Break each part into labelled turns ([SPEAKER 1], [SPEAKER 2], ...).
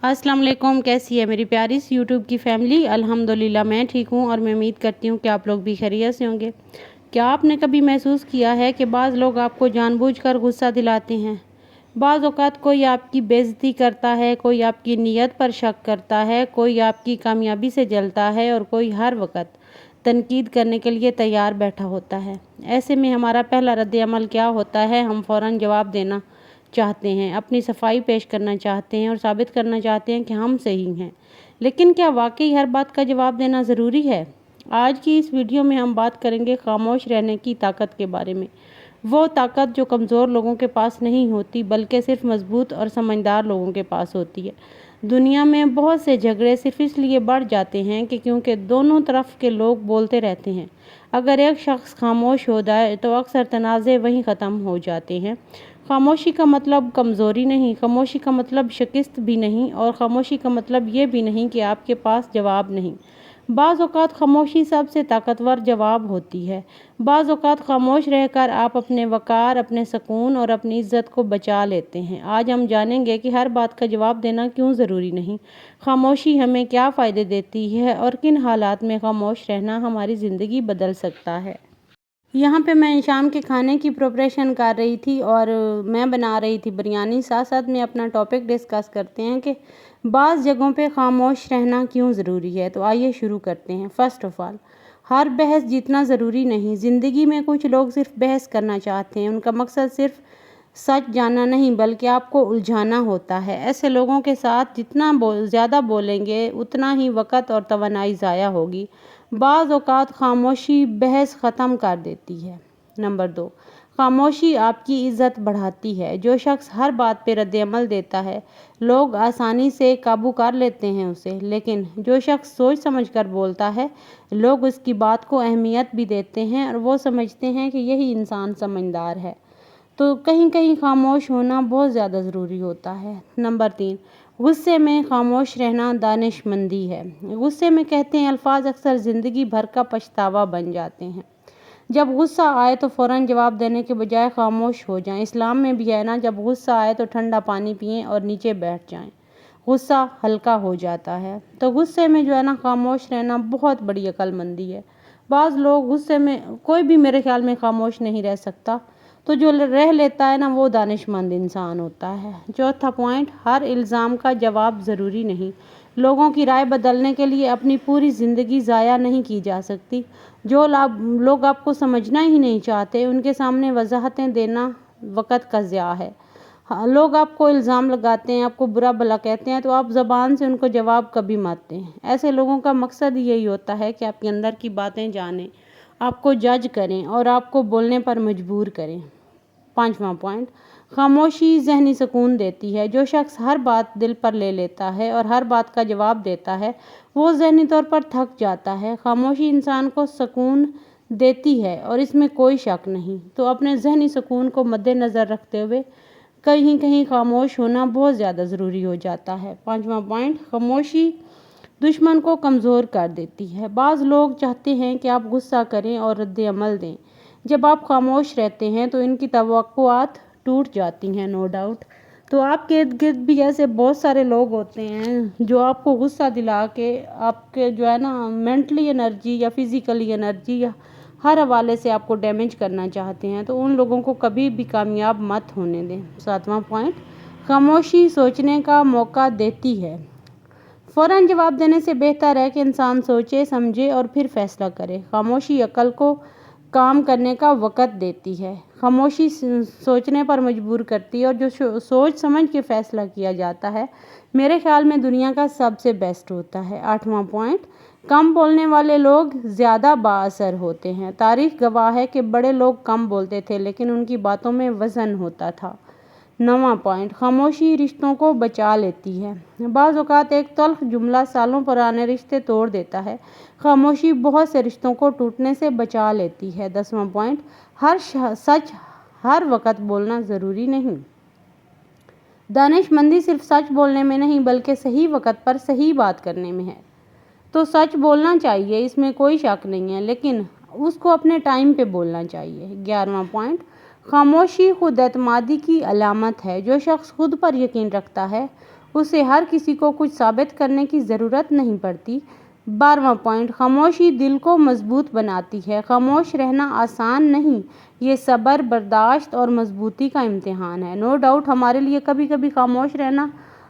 [SPEAKER 1] अस्सलाम वालेकुम। कैसी है मेरी प्यारी सी यूट्यूब की फैमिली। अल्हम्दुलिल्लाह मैं ठीक हूँ और मैं उम्मीद करती हूँ कि आप लोग भी खैरियत से होंगे। क्या आपने कभी महसूस किया है कि बाज़ लोग आपको जानबूझकर गुस्सा दिलाते हैं? बाज़ औक़ात कोई आपकी बेइज़्ज़ती करता है, कोई आपकी नीयत पर शक करता है, कोई आपकी कामयाबी से जलता है और कोई हर वक़्त तनकीद करने के लिए तैयार बैठा होता है। ऐसे में हमारा पहला रद्द-ए-अमल क्या होता है? हम फ़ौरन जवाब देना चाहते हैं, अपनी सफाई पेश करना चाहते हैं और साबित करना चाहते हैं कि हम सही हैं। लेकिन क्या वाकई हर बात का जवाब देना ज़रूरी है? आज की इस वीडियो में हम बात करेंगे खामोश रहने की ताकत के बारे में। वो ताकत जो कमज़ोर लोगों के पास नहीं होती बल्कि सिर्फ मजबूत और समझदार लोगों के पास होती है। दुनिया में बहुत से झगड़े सिर्फ इसलिए बढ़ जाते हैं कि क्योंकि दोनों तरफ के लोग बोलते रहते हैं। अगर एक शख्स खामोश हो जाए तो अक्सर तनाज़े वहीं ख़त्म हो जाते हैं। खामोशी का मतलब कमज़ोरी नहीं, खामोशी का मतलब शिकस्त भी नहीं और खामोशी का मतलब ये भी नहीं कि आपके पास जवाब नहीं। बाज़ औक़ात खामोशी सबसे ताकतवर जवाब होती है। बाज़ औक़ात खामोश रहकर आप अपने वक़ार, अपने सुकून और अपनी इज़्ज़त को बचा लेते हैं। आज हम जानेंगे कि हर बात का जवाब देना क्यों ज़रूरी नहीं, खामोशी हमें क्या फ़ायदे देती है और किन हालात में खामोश रहना हमारी ज़िंदगी बदल सकता है। यहाँ पे मैं शाम के खाने की प्रिपरेशन कर रही थी और मैं बना रही थी बिरयानी। साथ साथ में अपना टॉपिक डिस्कस करते हैं कि बाज़ जगहों पे खामोश रहना क्यों ज़रूरी है। तो आइए शुरू करते हैं। फ़र्स्ट ऑफ़ ऑल, हर बहस जीतना ज़रूरी नहीं। ज़िंदगी में कुछ लोग सिर्फ बहस करना चाहते हैं, उनका मकसद सिर्फ सच जानना नहीं बल्कि आपको उलझाना होता है। ऐसे लोगों के साथ जितना ज़्यादा बोलेंगे उतना ही वक़्त और तवानाई ज़ाया होगी। बाज़ औक़ात खामोशी बहस ख़त्म कर देती है। नंबर 2, खामोशी आपकी इज़्ज़त बढ़ाती है। जो शख्स हर बात पे रद्द-ए-अमल देता है, लोग आसानी से काबू कर लेते हैं उसे, लेकिन जो शख्स सोच समझ कर बोलता है, लोग उसकी बात को अहमियत भी देते हैं और वो समझते हैं कि यही इंसान समझदार है। तो कहीं कहीं खामोश होना बहुत ज़्यादा ज़रूरी होता है। नंबर 3, गुस्से में खामोश रहना दानिशमंदी है। गुस्से में कहते हैं अल्फाज अक्सर ज़िंदगी भर का पछतावा बन जाते हैं। जब गुस्सा आए तो फ़ौरन जवाब देने के बजाय खामोश हो जाएं। इस्लाम में भी है ना, जब गुस्सा आए तो ठंडा पानी पिएं और नीचे बैठ जाएं, गुस्सा हल्का हो जाता है। तो गुस्से में जो है ना, खामोश रहना बहुत बड़ी अक्लमंदी है। बाज़ लोग गुस्से में, कोई भी मेरे ख्याल में खामोश नहीं रह सकता, तो जो रह लेता है ना वो दानिशमंद इंसान होता है। चौथा पॉइंट, हर इल्ज़ाम का जवाब ज़रूरी नहीं। लोगों की राय बदलने के लिए अपनी पूरी ज़िंदगी ज़ाया नहीं की जा सकती। जो लोग आपको समझना ही नहीं चाहते उनके सामने वजाहतें देना वक़्त का ज़िया है। हाँ, लोग आपको इल्ज़ाम लगाते हैं, आपको बुरा भला कहते हैं, तो आप ज़बान से उनको जवाब कभी मत दें। ऐसे लोगों का मकसद यही होता है कि आपके अंदर की बातें जानें, आपको जज करें और आपको बोलने पर मजबूर करें। पाँचवां पॉइंट, खामोशी ज़हनी सुकून देती है। जो शख्स हर बात दिल पर ले लेता है और हर बात का जवाब देता है, वो ज़हनी तौर पर थक जाता है। खामोशी इंसान को सुकून देती है और इसमें कोई शक नहीं। तो अपने ज़हनी सुकून को मद्देनज़र रखते हुए कहीं कहीं खामोश होना बहुत ज़्यादा ज़रूरी हो जाता है। पाँचवां पॉइंट, खामोशी दुश्मन को कमज़ोर कर देती है। बाज़ लोग चाहते हैं कि आप गुस्सा करें और रद्द-ए-अमल दें। जब आप खामोश रहते हैं तो इनकी तवक्कुआत टूट जाती हैं, नो डाउट। तो आपके इर्द गिर्द भी ऐसे बहुत सारे लोग होते हैं जो आपको गुस्सा दिला के आपके जो है ना मेंटली एनर्जी या फिज़िकली एनर्जी या हर हवाले से आपको डैमेज करना चाहते हैं। तो उन लोगों को कभी भी कामयाब मत होने दें। सातवां पॉइंट, खामोशी सोचने का मौका देती है। फ़ौरन जवाब देने से बेहतर है कि इंसान सोचे समझे और फिर फैसला करे। खामोशी अक्ल को काम करने का वक़्त देती है। खामोशी सोचने पर मजबूर करती है और जो सोच समझ के फ़ैसला किया जाता है, मेरे ख़्याल में दुनिया का सबसे बेस्ट होता है। आठवां पॉइंट, कम बोलने वाले लोग ज़्यादा बाअसर होते हैं। तारीख़ गवाह है कि बड़े लोग कम बोलते थे लेकिन उनकी बातों में वज़न होता था। नौवां पॉइंट, खामोशी रिश्तों को बचा लेती है। बाज़ औक़ात एक तल्ख़ जुमला सालों पुराने रिश्ते तोड़ देता है। खामोशी बहुत से रिश्तों को टूटने से बचा लेती है। 10वां पॉइंट, सच हर वक़्त बोलना ज़रूरी नहीं। दानिशमंदी सिर्फ सच बोलने में नहीं बल्कि सही वक़्त पर सही बात करने में है। तो सच बोलना चाहिए, इसमें कोई शक नहीं है, लेकिन उसको अपने टाइम पे बोलना चाहिए। 11वां पॉइंट, खामोशी खुद एतमादी की अलामत है। जो शख्स खुद पर यकीन रखता है اسے ہر کسی کو کچھ ثابت کرنے کی ضرورت نہیں پڑتی۔ 12واں پوائنٹ، خاموشی دل کو مضبوط بناتی ہے۔ خاموش رہنا آسان نہیں، یہ صبر، برداشت اور مضبوطی کا امتحان ہے۔ نو ڈاؤٹ ہمارے لیے کبھی کبھی خاموش رہنا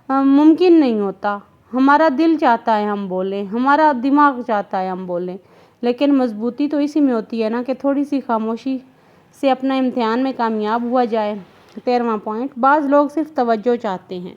[SPEAKER 1] ممکن نہیں ہوتا۔ ہمارا دل چاہتا ہے ہم بولیں، ہمارا دماغ چاہتا ہے ہم بولیں، لیکن مضبوطی تو اسی میں ہوتی ہے نا کہ تھوڑی سی خاموشی سے اپنا امتحان میں کامیاب ہوا جائے۔ 13واں پوائنٹ، بعض لوگ صرف توجہ چاہتے ہیں۔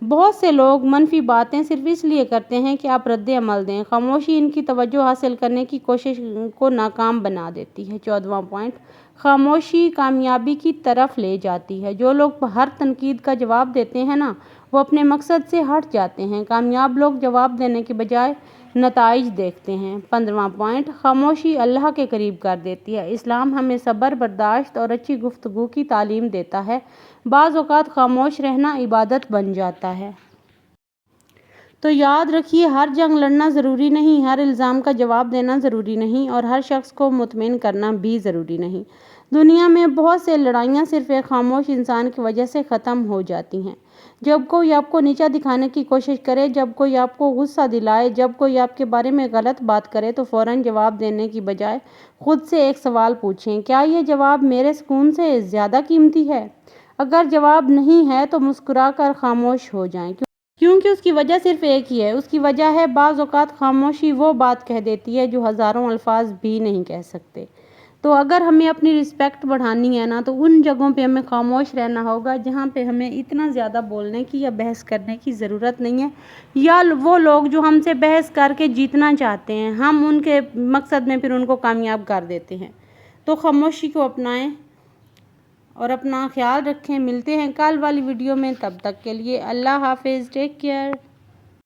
[SPEAKER 1] بہت سے لوگ منفی باتیں صرف اس لیے کرتے ہیں کہ آپ رد عمل دیں۔ خاموشی ان کی توجہ حاصل کرنے کی کوشش کو ناکام بنا دیتی ہے۔ 14واں پوائنٹ، خاموشی کامیابی کی طرف لے جاتی ہے۔ جو لوگ ہر تنقید کا جواب دیتے ہیں نا، وہ اپنے مقصد سے ہٹ جاتے ہیں۔ کامیاب لوگ جواب دینے کے بجائے نتائج دیکھتے ہیں۔ 15واں پوائنٹ، خاموشی اللہ کے قریب کر دیتی ہے۔ اسلام ہمیں صبر، برداشت اور اچھی گفتگو کی تعلیم دیتا ہے۔ بعض اوقات خاموش رہنا عبادت بن جاتا ہے۔ تو یاد رکھیے، ہر جنگ لڑنا ضروری نہیں، ہر الزام کا جواب دینا ضروری نہیں، اور ہر شخص کو مطمئن کرنا بھی ضروری نہیں۔ دنیا میں بہت سے لڑائیاں صرف ایک خاموش انسان کی وجہ سے ختم ہو جاتی ہیں۔ جب کوئی آپ کو نیچا دکھانے کی کوشش کرے، جب کوئی آپ کو غصہ دلائے، جب کوئی آپ کے بارے میں غلط بات کرے، تو فوراً جواب دینے کی بجائے خود سے ایک سوال پوچھیں، کیا یہ جواب میرے سکون سے زیادہ قیمتی ہے؟ اگر جواب نہیں ہے تو مسکرا کر خاموش ہو جائیں، کیونکہ اس کی وجہ صرف ایک ہی ہے، اس کی وجہ ہے بعض اوقات خاموشی وہ بات کہہ دیتی ہے جو ہزاروں الفاظ بھی نہیں کہہ سکتے۔ تو اگر ہمیں اپنی رسپیکٹ بڑھانی ہے نا، تو ان جگہوں پہ ہمیں خاموش رہنا ہوگا جہاں پہ ہمیں اتنا زیادہ بولنے کی یا بحث کرنے کی ضرورت نہیں ہے، یا وہ لوگ جو ہم سے بحث کر کے جیتنا چاہتے ہیں، ہم ان کے مقصد میں پھر ان کو کامیاب کر دیتے ہیں۔ تو خاموشی کو اپنائیں اور اپنا خیال رکھیں۔ ملتے ہیں کل والی ویڈیو میں، تب تک کے لیے اللہ حافظ، ٹیک کیئر۔